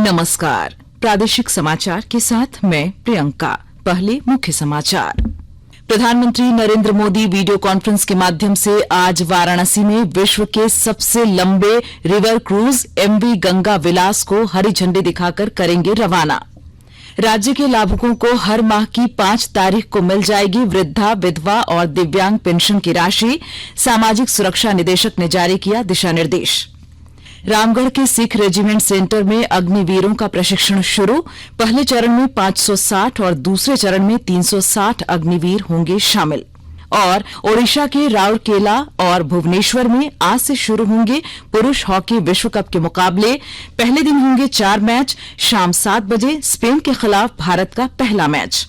नमस्कार। प्रादेशिक समाचार के साथ मैं प्रियंका। पहले मुख्य समाचार। प्रधानमंत्री नरेंद्र मोदी वीडियो कॉन्फ्रेंस के माध्यम से आज वाराणसी में विश्व के सबसे लंबे रिवर क्रूज एमवी गंगा विलास को हरी झंडी दिखाकर करेंगे रवाना। राज्य के लाभुकों को हर माह की 5 तारीख को मिल जाएगी वृद्धा, विधवा और दिव्यांग पेंशन की राशि। सामाजिक सुरक्षा निदेशक ने जारी किया दिशा निर्देश। रामगढ़ के सिख रेजिमेंट सेंटर में अग्निवीरों का प्रशिक्षण शुरू। पहले चरण में 560 और दूसरे चरण में 360 अग्निवीर होंगे शामिल। और ओडिशा के राउरकेला और भुवनेश्वर में आज से शुरू होंगे पुरुष हॉकी विश्व कप के मुकाबले। पहले दिन होंगे 4 मैच। शाम 7 बजे स्पेन के खिलाफ भारत का पहला मैच।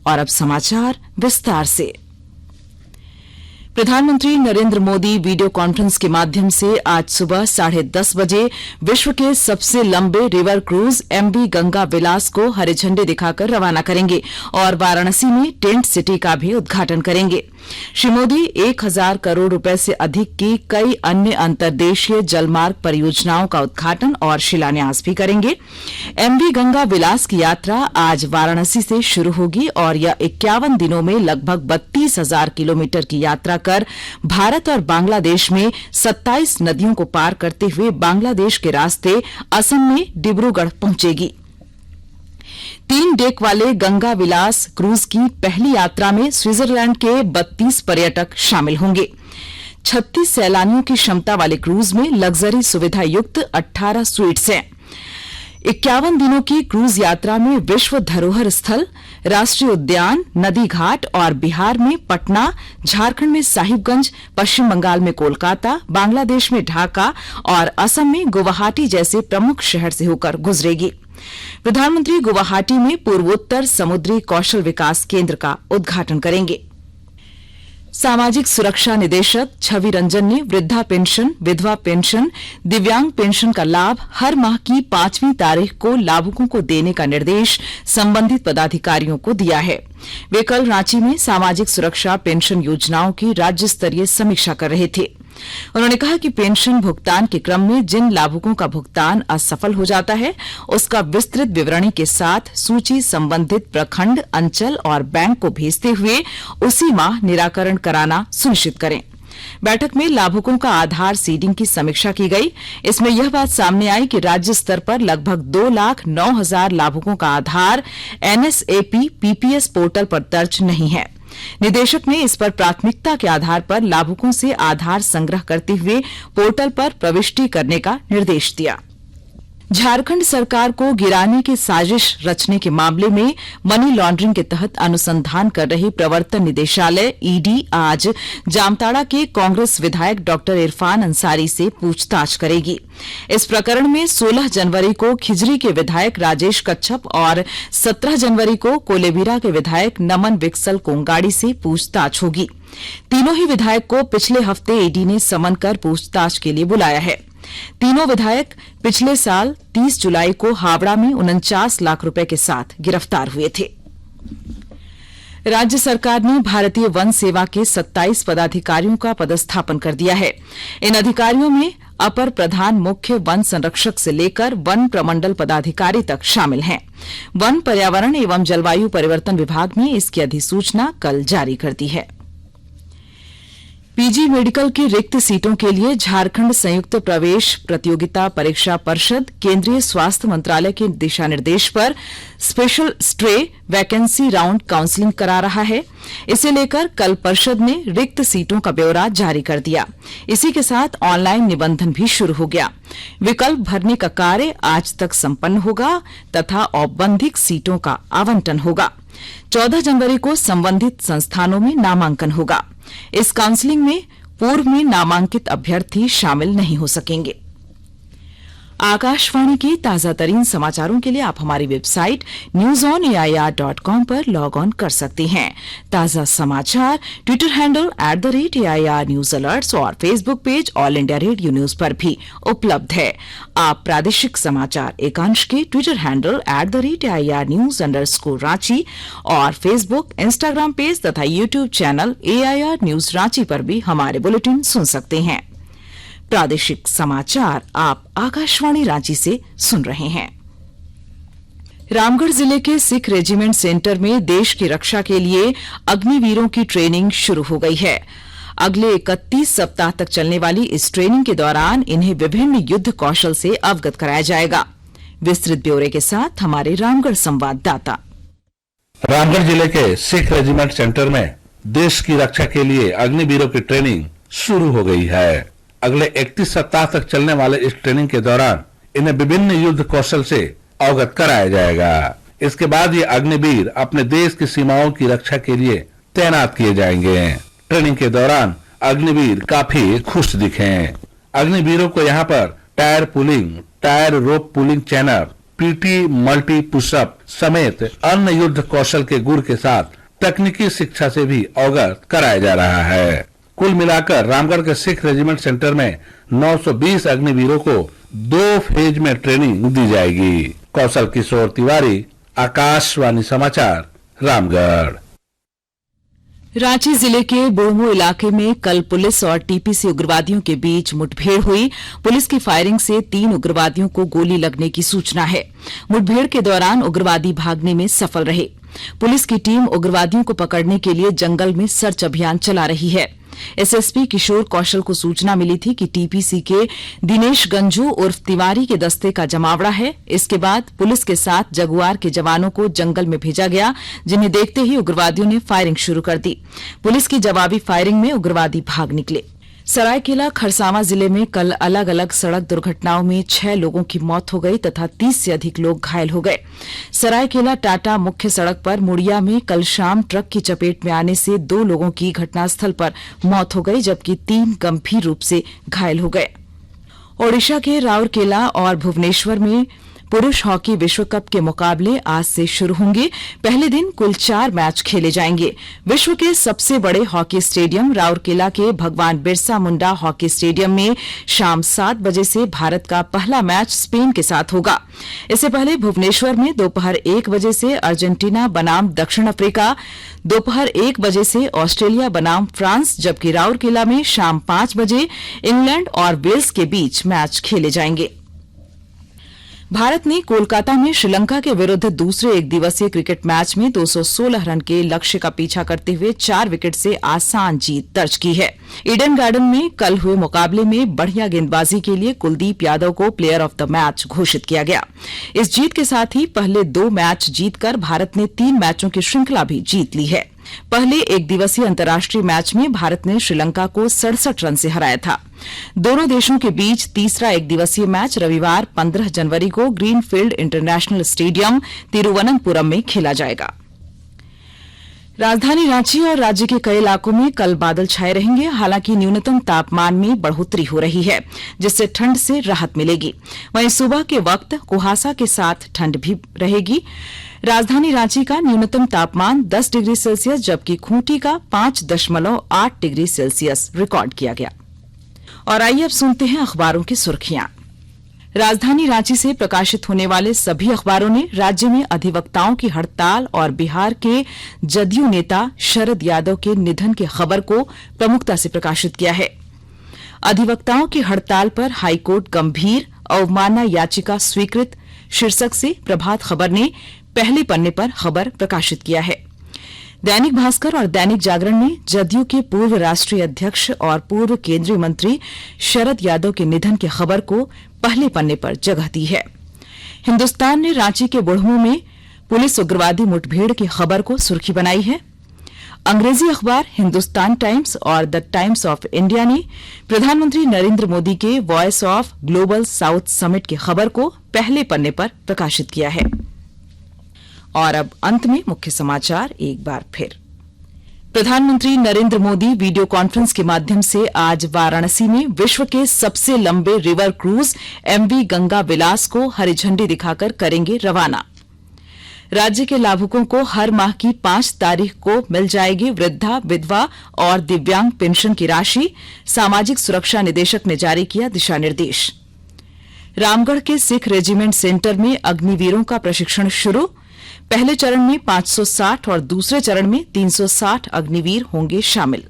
और अब समाचार विस्तार से। प्रधानमंत्री नरेंद्र मोदी वीडियो कॉन्फ्रेंस के माध्यम से आज सुबह 10:30 बजे विश्व के सबसे लंबे रिवर क्रूज एमवी गंगा विलास को हरी झंडी दिखाकर रवाना करेंगे और वाराणसी में टेंट सिटी का भी उद्घाटन करेंगे। श्री मोदी 1000 करोड़ रुपए से अधिक की कई अन्य अंतर्देशीय जलमार्ग परियोजनाओं का उद्घाटन और शिलान्यास भी करेंगे। एमवी गंगा विलास की यात्रा आज वाराणसी से शुरू होगी और यह 51 दिनों में लगभग 32,000 किलोमीटर की यात्रा कर भारत और बांग्लादेश में 27 नदियों को पार करते हुए बांग्लादेश के रास्ते असम में डिब्रूगढ़ पहुंचेगी। 3 डेक वाले गंगा विलास क्रूज की पहली यात्रा में स्विट्जरलैंड के 32 पर्यटक शामिल होंगे। 36 सैलानियों की क्षमता वाले क्रूज में लग्जरी सुविधा युक्त 18 स्वीट्स हैं। 51 दिनों की क्रूज यात्रा में विश्व धरोहर स्थल, राष्ट्रीय उद्यान, नदी घाट और बिहार में पटना, झारखंड में साहिबगंज, पश्चिम बंगाल में कोलकाता, बांग्लादेश में ढाका और असम में गुवाहाटी जैसे प्रमुख शहर से होकर गुजरेगी। प्रधानमंत्री गुवाहाटी में पूर्वोत्तर समुद्री कौशल विकास केंद्र का उद्घाटन करेंगे। सामाजिक सुरक्षा निदेशक छवि रंजन ने वृद्धा पेंशन, विधवा पेंशन, दिव्यांग पेंशन का लाभ हर माह की 5वीं तारीख को लाभुकों को देने का निर्देश संबंधित पदाधिकारियों को दिया है। वे कल रांची में सामाजिक सुरक्षा पेंशन योजनाओं की राज्य स्तरीय समीक्षा कर रहे थे। उन्होंने कहा कि पेंशन भुगतान के क्रम में जिन लाभुकों का भुगतान असफल हो जाता है उसका विस्तृत विवरणी के साथ सूची संबंधित प्रखंड, अंचल और बैंक को भेजते हुए उसी माह निराकरण कराना सुनिश्चित करें। बैठक में लाभुकों का आधार सीडिंग की समीक्षा की गई। इसमें यह बात सामने आई कि राज्य स्तर पर लगभग 2,09,000 लाभुकों का आधार एनएसएपी पीपीएस पोर्टल पर दर्ज नहीं है। निदेशक ने इस पर प्राथमिकता के आधार पर लाभुकों से आधार संग्रह करते हुए पोर्टल पर प्रविष्टि करने का निर्देश दिया। झारखंड सरकार को गिराने की साजिश रचने के मामले में मनी लॉन्ड्रिंग के तहत अनुसंधान कर रही प्रवर्तन निदेशालय ईडी आज जामताड़ा के कांग्रेस विधायक डॉक्टर इरफान अंसारी से पूछताछ करेगी। इस प्रकरण में 16 जनवरी को खिजरी के विधायक राजेश कच्छप और 17 जनवरी को कोलेबिरा के विधायक नमन विक्सल कोंगाड़ी से पूछताछ होगी। तीनों ही विधायक को पिछले हफ्ते ईडी ने समन कर पूछताछ के लिए बुलाया है। तीनों विधायक पिछले साल 30 जुलाई को हावड़ा में 49 लाख रुपए के साथ गिरफ्तार हुए थे। राज्य सरकार ने भारतीय वन सेवा के 27 पदाधिकारियों का पदस्थापन कर दिया है। इन अधिकारियों में अपर प्रधान मुख्य वन संरक्षक से लेकर वन प्रमंडल पदाधिकारी तक शामिल हैं। वन, पर्यावरण एवं जलवायु परिवर्तन विभाग ने इसकी अधिसूचना कल जारी कर दी है। पीजी मेडिकल की रिक्त सीटों के लिए झारखंड संयुक्त प्रवेश प्रतियोगिता परीक्षा परिषद केंद्रीय स्वास्थ्य मंत्रालय के दिशा निर्देश पर special stray vacancy round counselling करा रहा है। इसे लेकर कल परिषद ने रिक्त सीटों का ब्यौरा जारी कर दिया। इसी के साथ ऑनलाइन निबंधन भी शुरू हो गया। विकल्प भरने का कार्य आज तक संपन्न होगा तथा औपबंधिक सीटों का आवंटन होगा। 14 जनवरी को संबंधित संस्थानों में नामांकन होगा। इस काउंसलिंग में पूर्व में नामांकित अभ्यर्थी शामिल नहीं हो सकेंगे। आकाशवाणी के ताजा तरीन समाचारों के लिए आप हमारी वेबसाइट newsonair.com पर लॉग ऑन कर सकते हैं। ताजा समाचार Twitter handle @AIR news alerts और Facebook page all India radio news पर भी उपलब्ध है। आप प्रादेशिक समाचार एकांश के ट्विटर हैंडल @AIR न्यूज _ और फेसबुक, इंस्टाग्राम पेज तथा YouTube channel AIR news Ranchi पर भी हमारे बुलेटिन सुन सकते हैं। प्रादेशिक समाचार आप आकाशवाणी रांची से सुन रहे हैं। रामगढ़ जिले के सिख रेजिमेंट सेंटर में देश की रक्षा के लिए अग्निवीरों की ट्रेनिंग शुरू हो गई है। अगले 31 सप्ताह तक चलने वाली इस ट्रेनिंग के दौरान इन्हें विभिन्न युद्ध कौशल से अवगत कराया जाएगा। विस्तृत ब्यौरे के साथ हमारे रामगढ़ संवाददाता। रामगढ़ जिले के सिख रेजिमेंट सेंटर में देश की रक्षा के लिए अग्निवीरों की ट्रेनिंग शुरू हो गई है। अगले 31 सप्ताह तक चलने वाले इस ट्रेनिंग के दौरान इन्हें विभिन्न युद्ध कौशल से अवगत कराया जाएगा। इसके बाद ये अग्निवीर अपने देश की सीमाओं की रक्षा के लिए तैनात किए जाएंगे। ट्रेनिंग के दौरान अग्निवीर काफी खुश दिखे। अग्निवीरों को यहाँ पर टायर पुलिंग, टायर रोप पुलिंग चैनर, पीटी मल्टी पुशअप समेत अन्य युद्ध कौशल के गुर के साथ तकनीकी शिक्षा से भी अवगत कराया जा रहा है। कुल मिलाकर रामगढ़ के सिख रेजिमेंट सेंटर में 920 अग्निवीरों को 2 फेज में ट्रेनिंग दी जाएगी। कौशल किशोर तिवारी, आकाशवाणी समाचार, रामगढ़। रांची जिले के बुढ़मू इलाके में कल पुलिस और टीपीसी उग्रवादियों के बीच मुठभेड़ हुई। पुलिस की फायरिंग से 3 उग्रवादियों को गोली लगने की सूचना है। मुठभेड़ के दौरान उग्रवादी भागने में सफल रहे। पुलिस की टीम उग्रवादियों को पकड़ने के लिए जंगल में सर्च अभियान चला रही है। एसएसपी किशोर कौशल को सूचना मिली थी कि टीपीसी के दिनेश गंजू उर्फ तिवारी के दस्ते का जमावड़ा है। इसके बाद पुलिस के साथ जगुआर के जवानों को जंगल में भेजा गया, जिन्हें देखते ही उग्रवादियों ने फायरिंग शुरू कर दी। पुलिस की जवाबी फायरिंग में उग्रवादी भाग निकले। सरायकेला खरसावां जिले में कल अलग अलग सड़क दुर्घटनाओं में 6 लोगों की मौत हो गई तथा 30 से अधिक लोग घायल हो गए। सरायकेला टाटा मुख्य सड़क पर मुड़िया में कल शाम ट्रक की चपेट में आने से 2 लोगों की घटनास्थल पर मौत हो गई, जबकि 3 गंभीर रूप से घायल हो गए। ओडिशा के राउरकेला और भुवनेश्वर में पुरुष हॉकी विश्व कप के मुकाबले आज से शुरू होंगे। पहले दिन कुल 4 मैच खेले जाएंगे। विश्व के सबसे बड़े हॉकी स्टेडियम राउरकेला के भगवान बिरसा मुंडा हॉकी स्टेडियम में शाम 7 बजे से भारत का पहला मैच स्पेन के साथ होगा। इससे पहले भुवनेश्वर में दोपहर 1 बजे से अर्जेंटीना बनाम दक्षिण अफ्रीका, दोपहर 1 बजे से ऑस्ट्रेलिया बनाम फ्रांस, जबकि राउरकेला में शाम 5 बजे इंग्लैंड और वेल्स के बीच मैच खेले जाएंगे। भारत ने कोलकाता में श्रीलंका के विरुद्ध दूसरे एक दिवसीय क्रिकेट मैच में 216 रन के लक्ष्य का पीछा करते हुए 4 विकेट से आसान जीत दर्ज की है। ईडन गार्डन में कल हुए मुकाबले में बढ़िया गेंदबाजी के लिए कुलदीप यादव को प्लेयर ऑफ द मैच घोषित किया गया। इस जीत के साथ ही पहले 2 मैच जीतकर भारत ने 3 मैचों की श्रृंखला भी जीत ली है। पहले एक दिवसीय अंतर्राष्ट्रीय मैच में भारत ने श्रीलंका को 67 रन से हराया था। दोनों देशों के बीच तीसरा एक दिवसीय मैच रविवार 15 जनवरी को ग्रीनफील्ड इंटरनेशनल स्टेडियम तिरुवनंतपुरम में खेला जाएगा। राजधानी रांची और राज्य के कई इलाकों में कल बादल छाए रहेंगे। हालांकि न्यूनतम तापमान में बढ़ोतरी हो रही है, जिससे ठंड से राहत मिलेगी। वहीं सुबह के वक्त कुहासा के साथ ठंड भी रहेगी। राजधानी रांची का न्यूनतम तापमान 10 डिग्री सेल्सियस जबकि खूंटी का 5.8 डिग्री सेल्सियस रिकॉर्ड किया गया। और आइए अब सुनते हैं अखबारों की सुर्खियां। राजधानी रांची से प्रकाशित होने वाले सभी अखबारों ने राज्य में अधिवक्ताओं की हड़ताल और बिहार के जदयू नेता शरद यादव के निधन की खबर को प्रमुखता से प्रकाशित किया है। अधिवक्ताओं की हड़ताल पर हाईकोर्ट गंभीर, अवमानना याचिका स्वीकृत शीर्षक से प्रभात खबर ने पहले पन्ने पर खबर प्रकाशित किया है। दैनिक भास्कर और दैनिक जागरण ने जदयू के पूर्व राष्ट्रीय अध्यक्ष और पूर्व केंद्रीय मंत्री शरद यादव के निधन की खबर को पहले पन्ने पर जगह दी है। हिन्दुस्तान ने रांची के बुढ़मू में पुलिस उग्रवादी मुठभेड़ की खबर को सुर्खी बनाई है। अंग्रेजी अखबार हिन्दुस्तान टाइम्स और द टाइम्स ऑफ इंडिया ने प्रधानमंत्री नरेंद्र मोदी के voice of global south summit की खबर को पहले पन्ने पर प्रकाशित किया है। और अब अंत में मुख्य समाचार एक बार फिर। प्रधानमंत्री नरेंद्र मोदी वीडियो कॉन्फ्रेंस के माध्यम से आज वाराणसी में विश्व के सबसे लंबे रिवर क्रूज एमवी गंगा विलास को हरी झंडी दिखाकर करेंगे रवाना। राज्य के लाभुकों को हर माह की 5 तारीख को मिल जाएगी वृद्धा, विधवा और दिव्यांग पेंशन की राशि। सामाजिक सुरक्षा निदेशक ने जारी किया दिशा निर्देश। रामगढ़ के सिख रेजिमेंट सेंटर में अग्निवीरों का प्रशिक्षण शुरू। पहले चरण में 560 और दूसरे चरण में 360 अग्निवीर होंगे शामिल।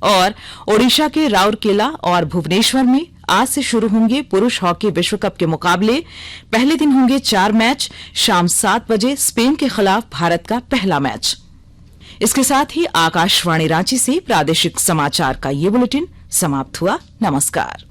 और ओडिशा के राउरकेला और भुवनेश्वर में आज से शुरू होंगे पुरुष हॉकी विश्व कप के मुकाबले। पहले दिन होंगे 4 मैच। शाम 7 बजे स्पेन के खिलाफ भारत का पहला मैच। इसके साथ ही आकाशवाणी रांची से प्रादेशिक समाचार का ये बुलेटिन समाप्त हुआ। नमस्कार।